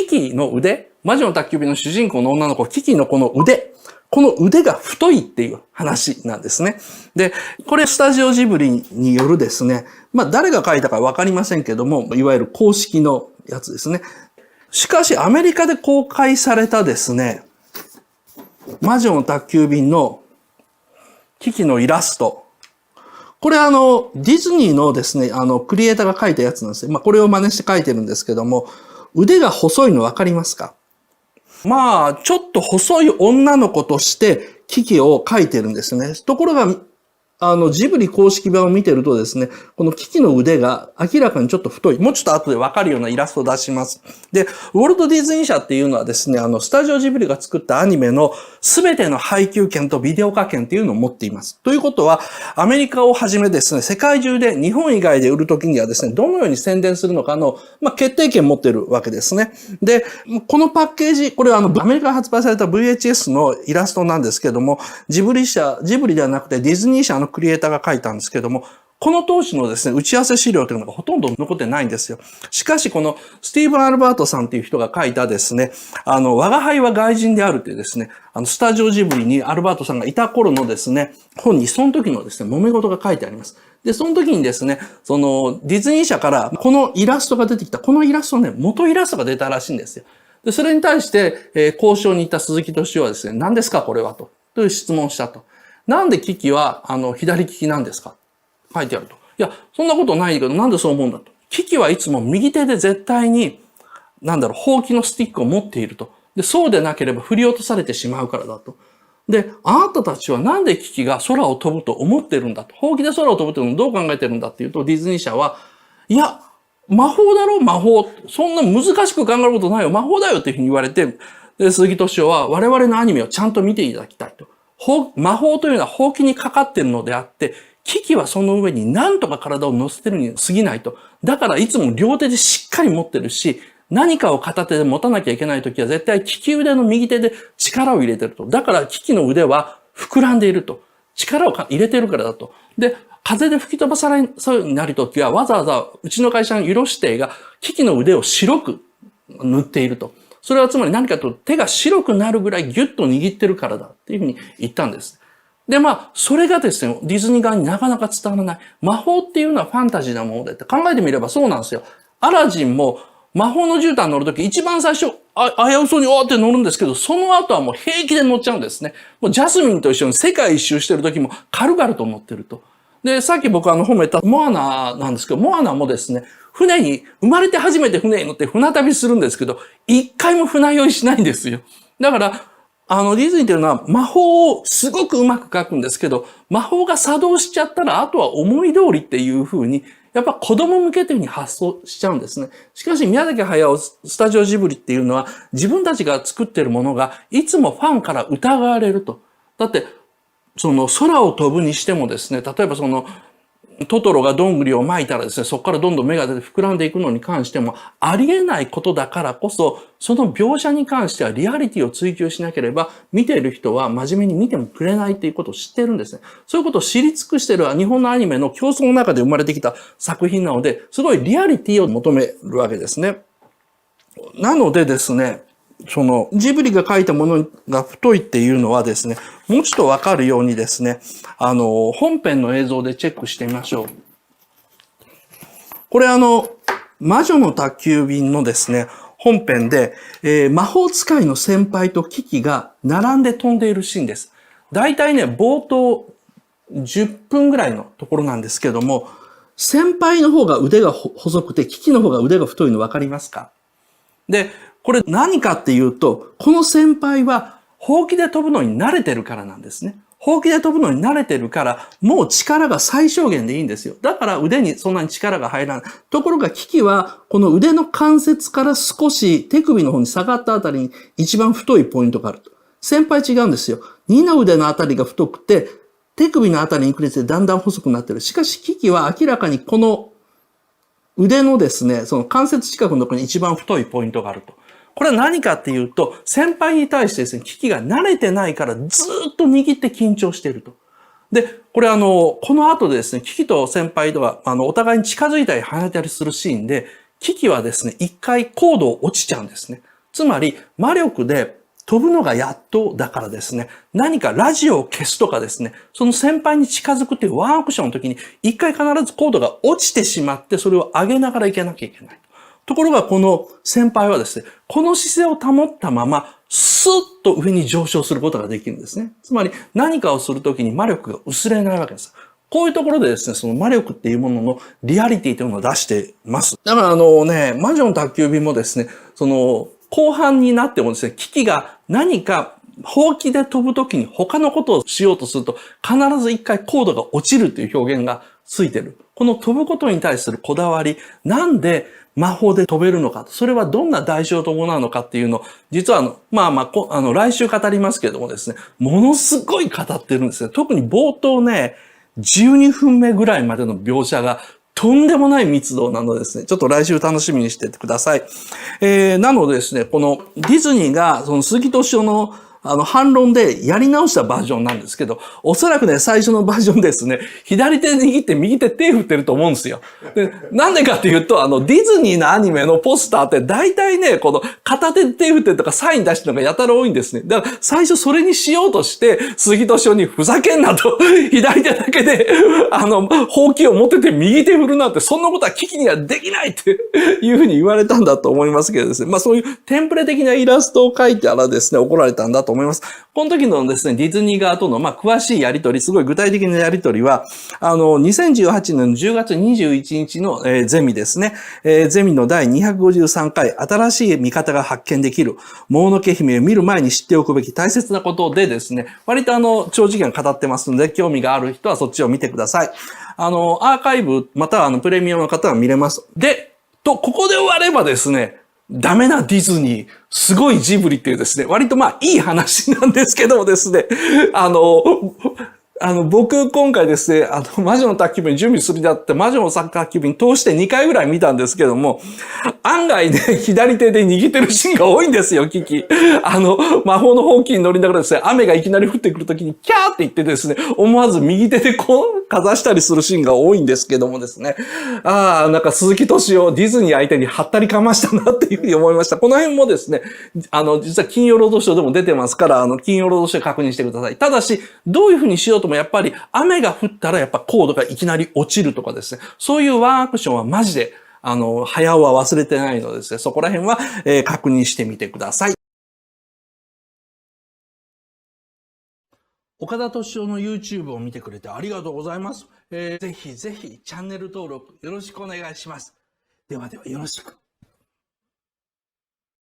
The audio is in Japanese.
キキの腕、魔女の宅急便の主人公の女の子、キキのこの腕が太いっていう話なんですね。で、これスタジオジブリによるですね、誰が書いたかわかりませんけども、いわゆる公式のやつですね。しかしアメリカで公開されたですね、魔女の宅急便のキキのイラスト。これディズニーのですね、クリエイターが描いたやつなんですよ。これを真似して描いてるんですけども、腕が細いのわかりますか？ちょっと細い女の子としてキキを描いてるんですね。ところが、ジブリ公式版を見てるとですね、このキキの腕が明らかにちょっと太い。もうちょっと後でわかるようなイラストを出します。で、ウォルト・ディズニー社っていうのはですね、スタジオジブリが作ったアニメのすべての配給権とビデオ化権っていうのを持っています。ということは、アメリカをはじめですね、世界中で日本以外で売るときにはですね、どのように宣伝するのかの、決定権を持っているわけですね。で、このパッケージ、これはアメリカで発売された VHS のイラストなんですけども、ジブリではなくてディズニー社のクリエイターが書いたんですけども、この当時のですね、打ち合わせ資料というのがほとんど残ってないんですよ。しかし、このスティーブン・アルバートさんという人が書いたですね、我が輩は外人であるというですね、スタジオジブリにアルバートさんがいた頃のですね、本にその時のですね、揉め事が書いてあります。で、その時にですね、ディズニー社からこのイラストが出てきた、このイラストね、元イラストが出たらしいんですよ。で、それに対して、交渉に行った鈴木敏夫はですね、何ですかこれはという質問をしたと。なんでキキは、左利きなんですか書いてあると。いや、そんなことないけど、なんでそう思うんだと。キキはいつも右手で絶対に、ほうきのスティックを持っていると。で、そうでなければ振り落とされてしまうからだと。で、あなたたちはなんでキキが空を飛ぶと思ってるんだと。ほうきで空を飛ぶというのをどう考えてるんだっていうと、ディズニー社は、いや、魔法だろ魔法。そんな難しく考えることないよ。魔法だよっていうふうに言われて、で、鈴木敏夫は我々のアニメをちゃんと見ていただきたいと。魔法というのはほうきにかかっているのであって、キキはその上に何とか体を乗せてるに過ぎないと。だからいつも両手でしっかり持ってるし、何かを片手で持たなきゃいけないときは絶対利き腕の右手で力を入れてると。だからキキの腕は膨らんでいると。力を入れてるからだと。で、風で吹き飛ばされそうになるときはわざわざうちの会社のユロ指定がキキの腕を白く塗っていると。それはつまり何かというと手が白くなるぐらいギュッと握ってるからだっていうふうに言ったんです。で、それがですね、ディズニー側になかなか伝わらない。魔法っていうのはファンタジーなものでって考えてみればそうなんですよ。アラジンも魔法の絨毯乗るとき一番最初、危うそうにおーって乗るんですけど、その後はもう平気で乗っちゃうんですね。もうジャスミンと一緒に世界一周してるときも軽々と乗ってると。で、さっき僕褒めたモアナなんですけど、モアナもですね、生まれて初めて船に乗って船旅するんですけど、一回も船酔いしないんですよ。だから、ディズニーっていうのは魔法をすごくうまく書くんですけど、魔法が作動しちゃったら、あとは思い通りっていう風に、やっぱ子供向けという風に発想しちゃうんですね。しかし宮崎駿スタジオジブリっていうのは、自分たちが作ってるものがいつもファンから疑われると。だって、空を飛ぶにしてもですね、例えばトトロがどんぐりを撒いたらですね、そこからどんどん芽が出て膨らんでいくのに関しても、ありえないことだからこそ、その描写に関してはリアリティを追求しなければ、見ている人は真面目に見てもくれないっていうことを知ってるんですね。そういうことを知り尽くしている日本のアニメの競争の中で生まれてきた作品なので、すごいリアリティを求めるわけですね。なのでですね、ジブリが書いたものが太いっていうのはですね、もうちょっとわかるようにですね、本編の映像でチェックしてみましょう。これ魔女の宅急便のですね、本編で、魔法使いの先輩とキキが並んで飛んでいるシーンです。だいたいね、冒頭10分ぐらいのところなんですけども、先輩の方が腕が細くて、キキの方が腕が太いのわかりますか？で、これ何かっていうと、この先輩は、ほうきで飛ぶのに慣れてるからなんですね。ほうきで飛ぶのに慣れてるから、もう力が最小限でいいんですよ。だから腕にそんなに力が入らない。ところがキキは、この腕の関節から少し手首の方に下がったあたりに一番太いポイントがあると。先輩違うんですよ。二の腕のあたりが太くて、手首のあたりにくれてだんだん細くなってる。しかしキキは明らかにこの腕のですね、その関節近くのところに一番太いポイントがあると。これは何かっていうと、先輩に対してですね、キキが慣れてないからずっと握って緊張していると。で、これこの後でですね、キキと先輩とは、お互いに近づいたり離れたりするシーンで、キキはですね、一回高度を落ちちゃうんですね。つまり、魔力で飛ぶのがやっとだからですね、何かラジオを消すとかですね、その先輩に近づくっていうワンアクションの時に、一回必ずコードが落ちてしまって、それを上げながらいけなきゃいけない。ところがこの先輩はですね、この姿勢を保ったまま、スッと上に上昇することができるんですね。つまり何かをするときに魔力が薄れないわけです。こういうところでですね、その魔力っていうもののリアリティというのを出してます。だから魔女の宅急便もですね、後半になってもですね、キキが何かほうきで飛ぶときに他のことをしようとすると、必ず一回コードが落ちるという表現がついてる。この飛ぶことに対するこだわり、なんで魔法で飛べるのか、それはどんな代償を伴うのかっていうのを、実は来週語りますけれどもですね、ものすごい語ってるんですね。特に冒頭ね、12分目ぐらいまでの描写がとんでもない密度なのですね。ちょっと来週楽しみにしててください。なのでですね、このディズニーがその鈴木敏夫の反論でやり直したバージョンなんですけど、おそらくね、最初のバージョンですね、左手握って右手振ってると思うんですよ。で、なんでかっていうと、ディズニーのアニメのポスターって大体ね、この片手で手振ってるとかサイン出してるのがやたら多いんですね。だから最初それにしようとして、鈴木敏夫にふざけんなと、左手だけで、ほうきを持ってて右手振るなんて、そんなことは危機にはできないっていうふうに言われたんだと思いますけどですね。そういうテンプレ的なイラストを描いてあらですね、怒られたんだと思います。この時のですね、ディズニー側との、詳しいやりとり、すごい具体的なやりとりは、2018年10月21日の、ゼミですね。ゼミの第253回、新しい見方が発見できる、もののけ姫を見る前に知っておくべき大切なことでですね、割と長時間語ってますので、興味がある人はそっちを見てください。アーカイブ、またはプレミアムの方は見れます。で、ここで終わればですね、ダメなディズニー、すごいジブリっていうですね、割といい話なんですけどもですね、僕、今回ですね、魔女の宅急便準備するにあって、魔女の宅急便通して2回ぐらい見たんですけども、案外ね、左手で握ってるシーンが多いんですよ、キキ。魔法のほうきに乗りながらですね、雨がいきなり降ってくるときに、キャーって言ってですね、思わず右手でかざしたりするシーンが多いんですけどもですね。なんか鈴木敏夫、ディズニー相手にはったりかましたなっていうふうに思いました。この辺もですね、実は金曜ロードショーでも出てますから、金曜ロードショー確認してください。ただし、どういうふうにしようともやっぱり雨が降ったらやっぱコードがいきなり落ちるとかですね。そういうワンアクションはマジで、早尾は忘れてないのでですね、そこら辺は、確認してみてください。岡田敏夫の YouTube を見てくれてありがとうございます。ぜひぜひチャンネル登録よろしくお願いします。ではではよろしく。